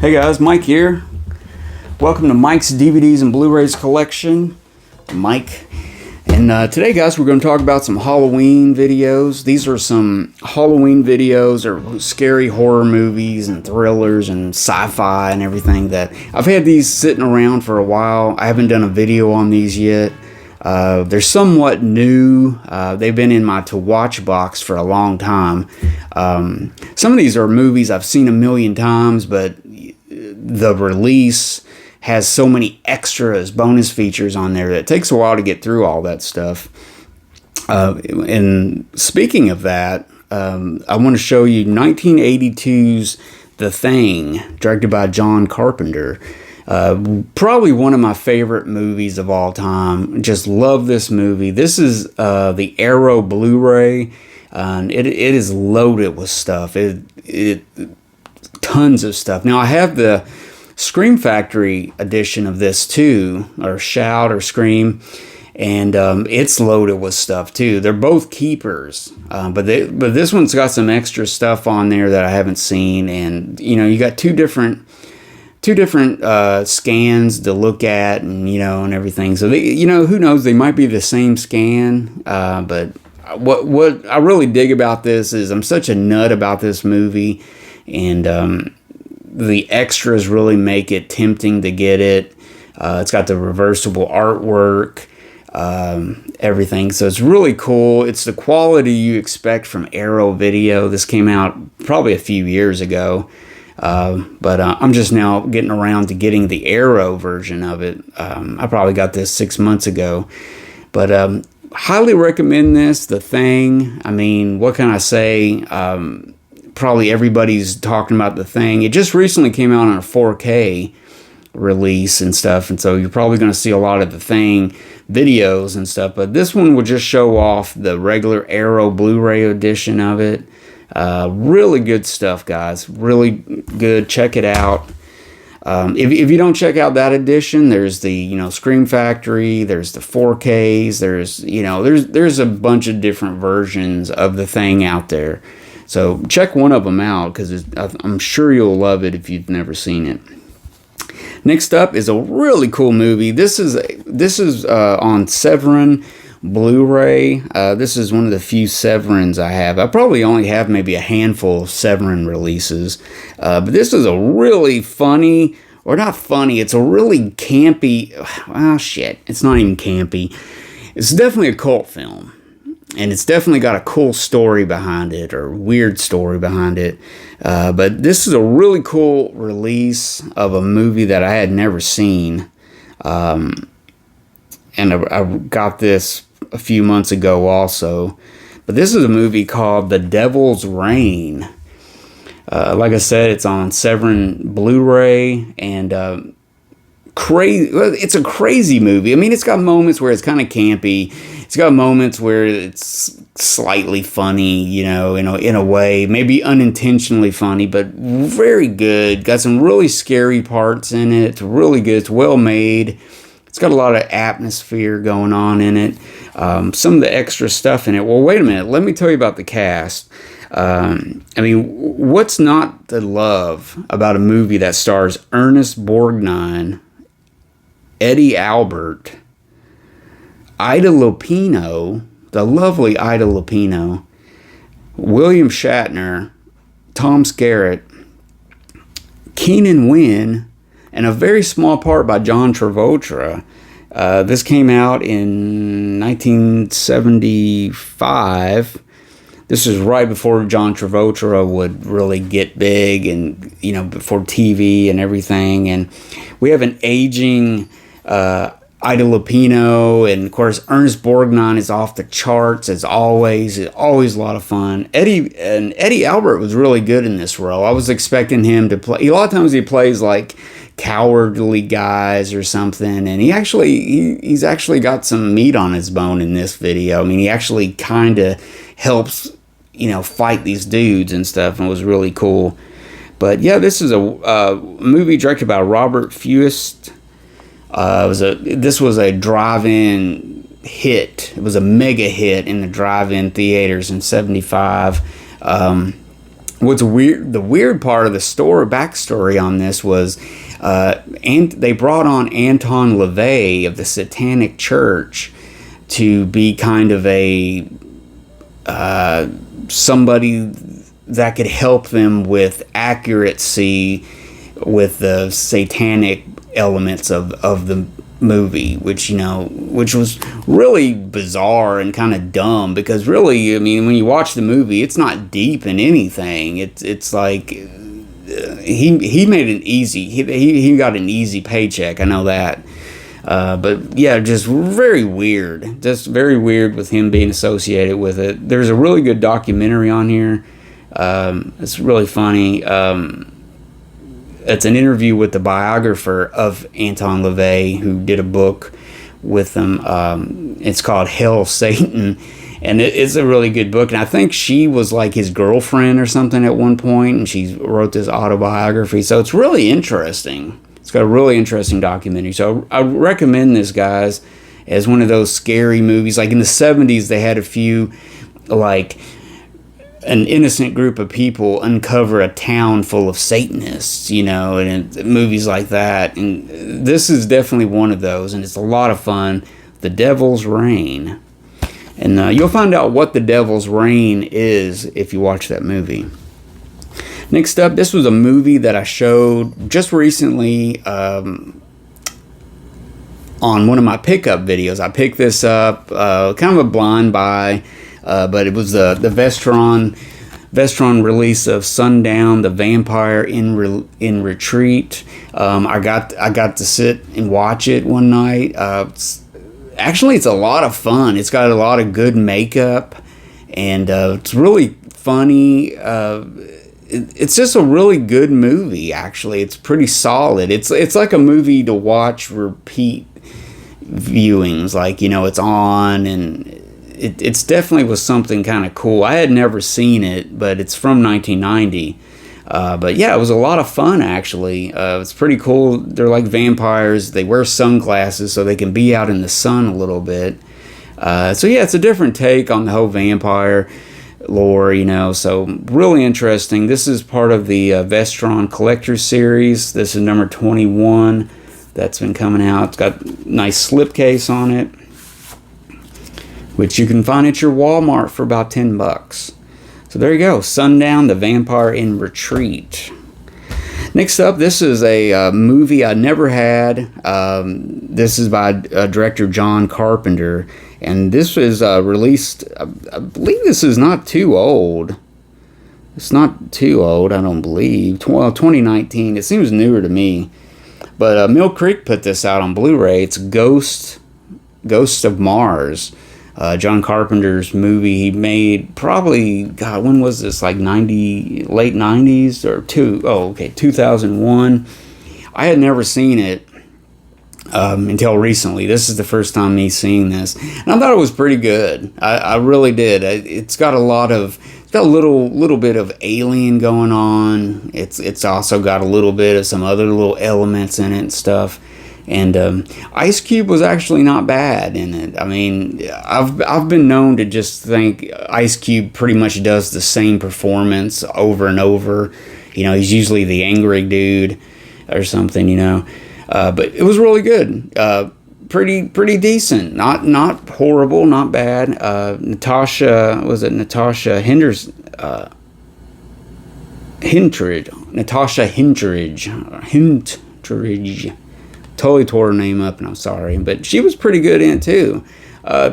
Hey guys, Mike here. Welcome to Mike's DVDs and Blu-rays collection. Mike. And today, guys, we're going to talk about some Halloween videos. These are some Halloween videos or scary horror movies and thrillers and sci-fi and everything that I've had these sitting around for a while. I haven't done a video on these yet. They're somewhat new. They've been in my to watch box for a long time. Some of these are movies I've seen a million times, but the release has so many extras, bonus features on there that it takes a while to get through all that stuff. And speaking of that, I want to show you 1982's The Thing, directed by John Carpenter. Probably one of my favorite movies of all time. Just love this movie. This is the Arrow Blu-ray. It is loaded with stuff. Tons of stuff. Now I have the Scream Factory edition of this too, or Shout or Scream, and it's loaded with stuff too. They're both keepers, but this one's got some extra stuff on there that I haven't seen, and you got two different scans to look at, and and everything. So who knows? They might be the same scan, but what I really dig about this is I'm such a nut about this movie. And the extras really make it tempting to get it. It's got the reversible artwork, everything. So it's really cool. It's the quality you expect from Arrow Video. This came out probably a few years ago. But I'm just now getting around to getting the Arrow version of it. I probably got this 6 months ago. But highly recommend this, The Thing. I mean, what can I say? Probably everybody's talking about The Thing. It just recently came out on a 4K release and stuff, and so you're probably going to see a lot of The Thing videos and stuff, but this one will just show off the regular Arrow Blu-ray edition of it. Really good stuff, guys. Really good. Check it out. If you don't check out that edition, there's the Scream Factory, there's the 4Ks, there's a bunch of different versions of The Thing out there. So check one of them out, because I'm sure you'll love it if you've never seen it. Next up is a really cool movie. This is on Severin Blu-ray. This is one of the few Severins I have. I probably only have maybe a handful of Severin releases. But this is a really funny, or not funny, it's a really campy, it's not even campy. It's definitely a cult film. And it's definitely got a cool story behind it, or weird story behind it. But this is a really cool release of a movie that I had never seen. And I got this a few months ago also. But this is a movie called The Devil's Reign. Like I said, it's on Severin Blu-ray, and crazy. It's a crazy movie. I mean, it's got moments where it's kind of campy. It's got moments where it's slightly funny, in a way, maybe unintentionally funny, but very good. Got some really scary parts in it. It's really good. It's well made. It's got a lot of atmosphere going on in it. Some of the extra stuff in it. Well, wait a minute. Let me tell you about the cast. What's not to love about a movie that stars Ernest Borgnine, Eddie Albert, Ida Lupino, the lovely Ida Lupino, William Shatner, Tom Skerritt, Keenan Wynn, and a very small part by John Travolta. This came out in 1975. This is right before John Travolta would really get big, and before TV and everything. And we have an aging Ida Lupino, and of course Ernest Borgnine is off the charts as always. It's always a lot of fun. Eddie Albert was really good in this role. I was expecting him to play. A lot of times he plays like cowardly guys or something, and he's actually got some meat on his bone in this video. I mean, he actually kind of helps fight these dudes and stuff, and it was really cool. But yeah, this is a movie directed by Robert Fuest. This was a drive-in hit. It was a mega hit in the drive-in theaters in '75. what's weird, the weird part of the backstory on this was, and they brought on Anton LaVey of the Satanic Church to be kind of a somebody that could help them with accuracy with the satanic elements of the movie, which was really bizarre and kind of dumb, because really, I mean, when you watch the movie, it's not deep in anything. It's like he made it easy. He got an easy paycheck. I know that. But yeah, just very weird. Just very weird with him being associated with it. There's a really good documentary on here. It's really funny. It's an interview with the biographer of Anton LaVey, who did a book with him. It's called Hell, Satan. And it's a really good book. And I think she was like his girlfriend or something at one point, and she wrote this autobiography. So it's really interesting. It's got a really interesting documentary. So I recommend this, guys, as one of those scary movies. Like in the 70s, they had a few, like, an innocent group of people uncover a town full of Satanists, and movies like that. And this is definitely one of those, and it's a lot of fun. The Devil's Reign. And you'll find out what The Devil's Reign is if you watch that movie. Next up, this was a movie that I showed just recently on one of my pickup videos. I picked this up, kind of a blind buy, but it was the Vestron release of Sundown, the Vampire in Retreat. I got to sit and watch it one night. It's a lot of fun. It's got a lot of good makeup, and it's really funny. It's just a really good movie, actually. It's pretty solid. It's like a movie to watch repeat viewings. Like, it's on, and it's definitely was something kind of cool. I had never seen it, but it's from 1990. But yeah, it was a lot of fun, actually. It's pretty cool. They're like vampires. They wear sunglasses so they can be out in the sun a little bit. So yeah, it's a different take on the whole vampire lore, so really interesting. This is part of the Vestron Collector's Series. This is number 21 that's been coming out. It's got a nice slipcase on it, which you can find at your Walmart for about $10. So there you go, Sundown, the Vampire in Retreat. Next up, this is a movie I never had. This is by director John Carpenter, and this was released, I believe this is not too old. It's not too old, I don't believe. 2019, it seems newer to me. But Mill Creek put this out on Blu-ray. It's Ghosts of Mars. John Carpenter's movie he made probably, God, when was this? Like late 90s or 2001. I had never seen it until recently. This is the first time me seeing this, and I thought it was pretty good. I really did. It's got a little bit of Alien going on. It's also got a little bit of some other little elements in it and stuff. And Ice Cube was actually not bad in it. I mean, I've been known to just think Ice Cube pretty much does the same performance over and over. He's usually the angry dude or something. But it was really good. Pretty decent. Not horrible. Not bad. Natasha Hindridge. Totally tore her name up, and I'm sorry, but she was pretty good in it too.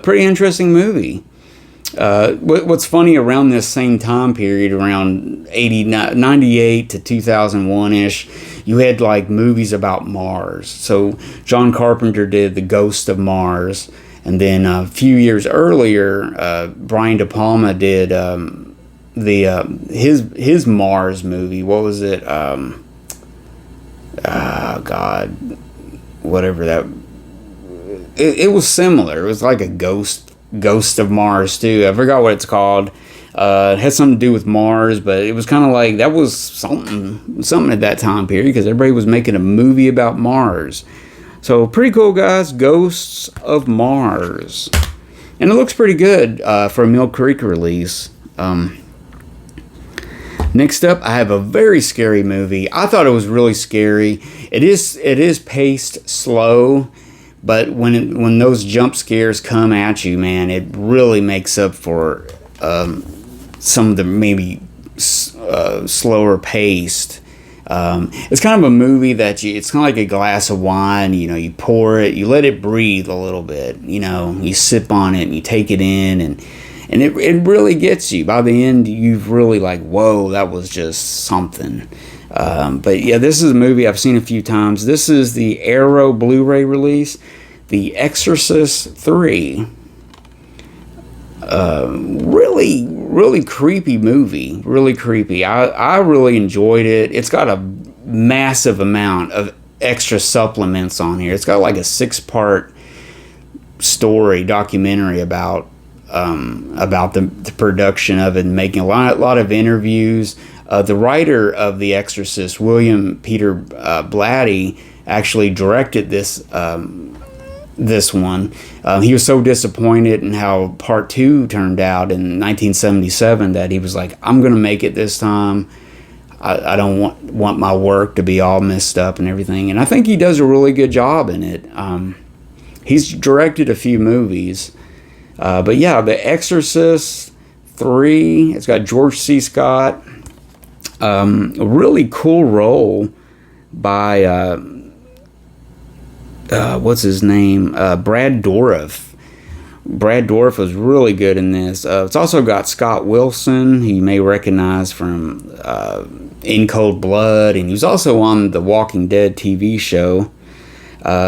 Pretty interesting movie. What's funny, around this same time period, around 98 to 2001-ish, you had like movies about Mars. So John Carpenter did The Ghost of Mars, and then a few years earlier, Brian De Palma did his Mars movie. What was it? God. Whatever that, it was similar. It was like a ghost of Mars too. I forgot what it's called. It had something to do with Mars, but it was kind of like, that was something at that time period, because everybody was making a movie about Mars. So pretty cool, guys. Ghosts of Mars, and it looks pretty good for a Mill Creek release. Next up, I have a very scary movie. I thought it was really scary. It is paced slow, but when those jump scares come at you, man, it really makes up for some of the maybe slower paced. It's kind of a movie that it's kind of like a glass of wine. You pour it, you let it breathe a little bit. You sip on it and you take it in, and it really gets you. By the end, you've really like, whoa, that was just something. But yeah, this is a movie I've seen a few times. This is the Arrow Blu-ray release, The Exorcist 3. Really, really creepy movie. Really creepy. I really enjoyed it. It's got a massive amount of extra supplements on here. It's got like a 6-part story documentary about the production of it, and making a lot of interviews. The writer of The Exorcist, William Peter Blatty, actually directed this one. He was so disappointed in how part 2 turned out in 1977 that he was like, I'm gonna make it this time. I don't want my work to be all messed up and everything. And I think he does a really good job in it. He's directed a few movies. But yeah, The Exorcist 3, it's got George C. Scott. A really cool role by, what's his name? Brad Dourif. Brad Dourif was really good in this. It's also got Scott Wilson, who you may recognize from In Cold Blood, and he was also on the Walking Dead TV show.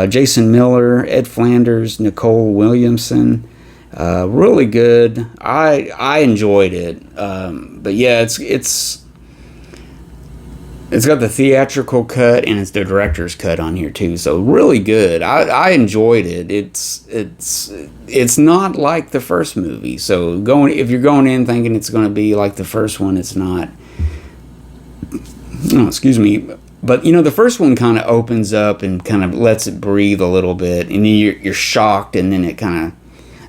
Jason Miller, Ed Flanders, Nicole Williamson. Really good. I enjoyed it. But yeah, it's got the theatrical cut and it's the director's cut on here too. So really good. I enjoyed it. It's not like the first movie. So if you're going in thinking it's going to be like the first one, it's not. Oh, excuse me. But the first one kind of opens up and kind of lets it breathe a little bit, and then you're shocked, and then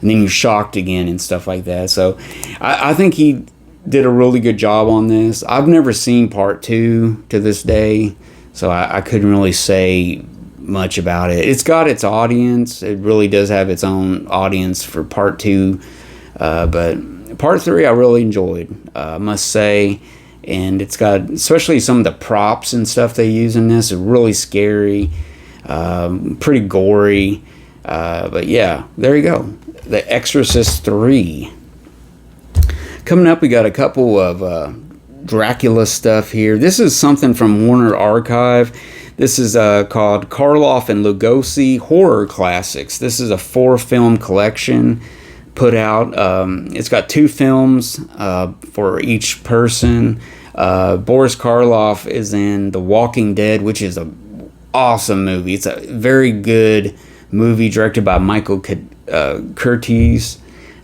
you're shocked again and stuff like that. So I think he did a really good job on this. I've never seen part 2 to this day, so I couldn't really say much about it. It's got its audience. It really does have its own audience for part 2. But part 3 I really enjoyed, I must say. And it's got, especially some of the props and stuff they use in this, are really scary, pretty gory. But yeah, there you go. The Exorcist 3. Coming up, we got a couple of Dracula stuff here. This is something from Warner Archive. This is called Karloff and Lugosi Horror Classics. This is a 4-film collection put out. It's got 2 films for each person. Boris Karloff is in The Walking Dead, which is an awesome movie. It's a very good movie directed by Michael Curtiz.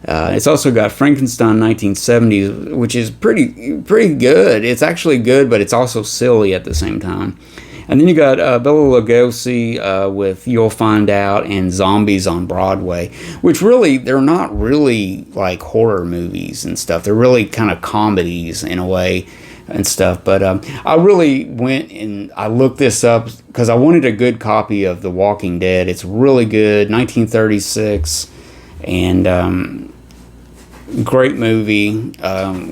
It's also got Frankenstein 1970s, which is pretty good. It's actually good, but it's also silly at the same time. And then you got Bela Lugosi with You'll Find Out and Zombies on Broadway, which really, they're not really like horror movies and stuff. They're really kind of comedies in a way and stuff. But I really went and I looked this up because I wanted a good copy of The Walking Dead. It's really good, 1936, and great movie,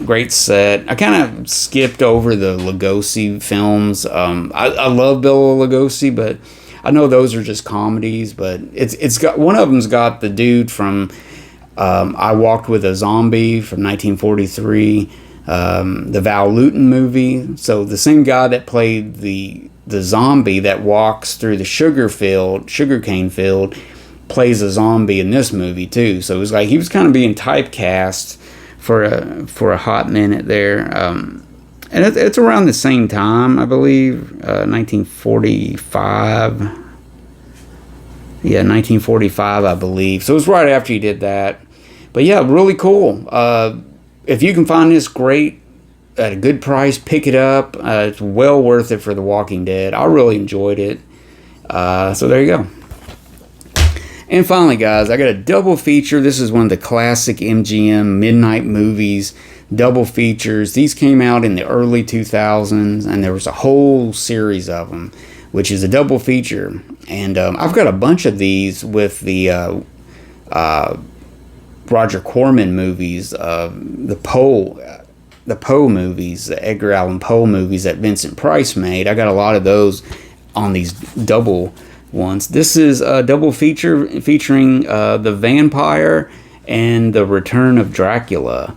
great set. I kind of skipped over the Lugosi films. I love Bela Lugosi, but I know those are just comedies. But it's got, one of them's got the dude from I Walked with a Zombie from 1943, the Val Lewton movie. So the same guy that played the zombie that walks through the sugarcane field, plays a zombie in this movie too. So it was like he was kind of being typecast for a hot minute there. And it's around the same time, I believe, 1945. Yeah, 1945, I believe. So it was right after he did that. But yeah, really cool. If you can find this great at a good price, pick it up. It's well worth it for The Walking Dead. I really enjoyed it. So there you go. And finally, guys, I got a double feature. This is one of the classic MGM midnight movies, double features. These came out in the early 2000s, and there was a whole series of them, which is a double feature. And I've got a bunch of these with the Roger Corman movies, the Poe movies, the Edgar Allan Poe movies that Vincent Price made. I got a lot of those on these double ones. This is a double feature featuring The Vampire and The Return of Dracula,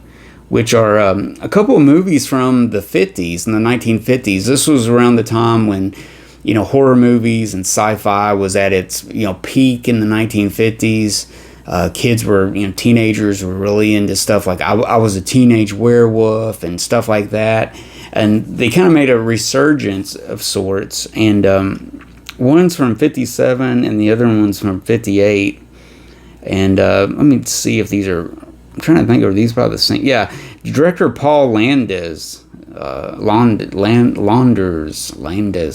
which are a couple of movies from the 50s, in the 1950s. This was around the time when, you know, horror movies and sci-fi was at its, you know, peak in the 1950s. Kids were, you know, teenagers were really into stuff like I Was a Teenage Werewolf and stuff like that. And they kind of made a resurgence of sorts. And one's from 57 and the other one's from 58. And let me see if these are, I'm trying to think, are these about the same? Yeah, director Paul Landis,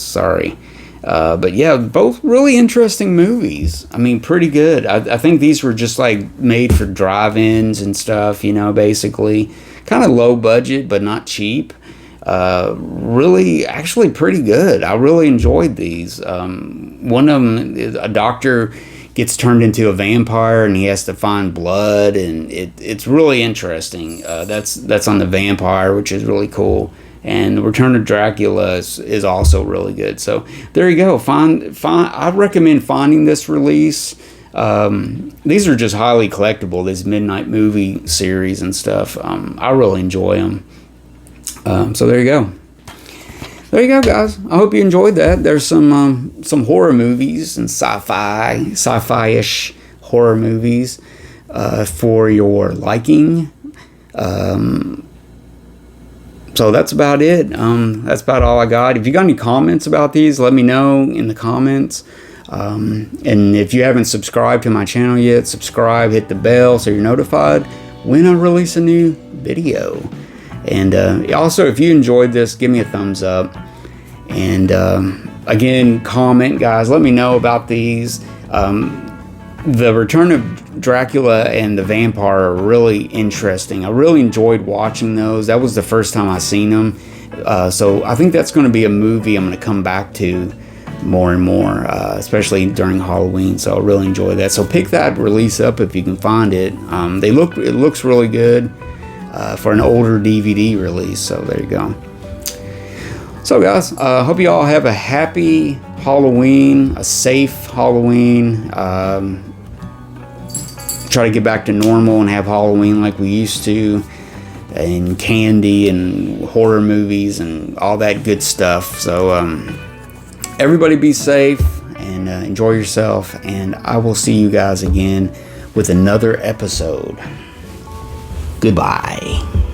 sorry. But yeah, both really interesting movies. I mean, pretty good. I think these were just like made for drive-ins and stuff, you know, basically. Kind of low budget, but not cheap. Really, actually pretty good. I really enjoyed these. One of them, a doctor gets turned into a vampire and he has to find blood, and it's really interesting. That's on The Vampire, which is really cool. And The Return of Dracula is also really good. So there you go. I recommend finding this release. These are just highly collectible, this midnight movie series and stuff. I really enjoy them. So there you go. There you go, guys. I hope you enjoyed that. There's some horror movies and sci-fi-ish horror movies for your liking. So that's about it. That's about all I got. If you got any comments about these, let me know in the comments. And if you haven't subscribed to my channel yet, subscribe, hit the bell so you're notified when I release a new video. And also, if you enjoyed this, give me a thumbs up. And again, comment, guys. Let me know about these. The Return of Dracula and The Vampire are really interesting. I really enjoyed watching those. That was the first time I seen them. So I think that's going to be a movie I'm going to come back to more and more, especially during Halloween. So I really enjoy that. So pick that release up if you can find it. It looks really good for an older DVD release. So there you go. So guys, hope you all have a happy Halloween, a safe Halloween. Try to get back to normal and have Halloween like we used to, and candy and horror movies and all that good stuff. So everybody be safe and enjoy yourself, and I will see you guys again with another episode. Goodbye.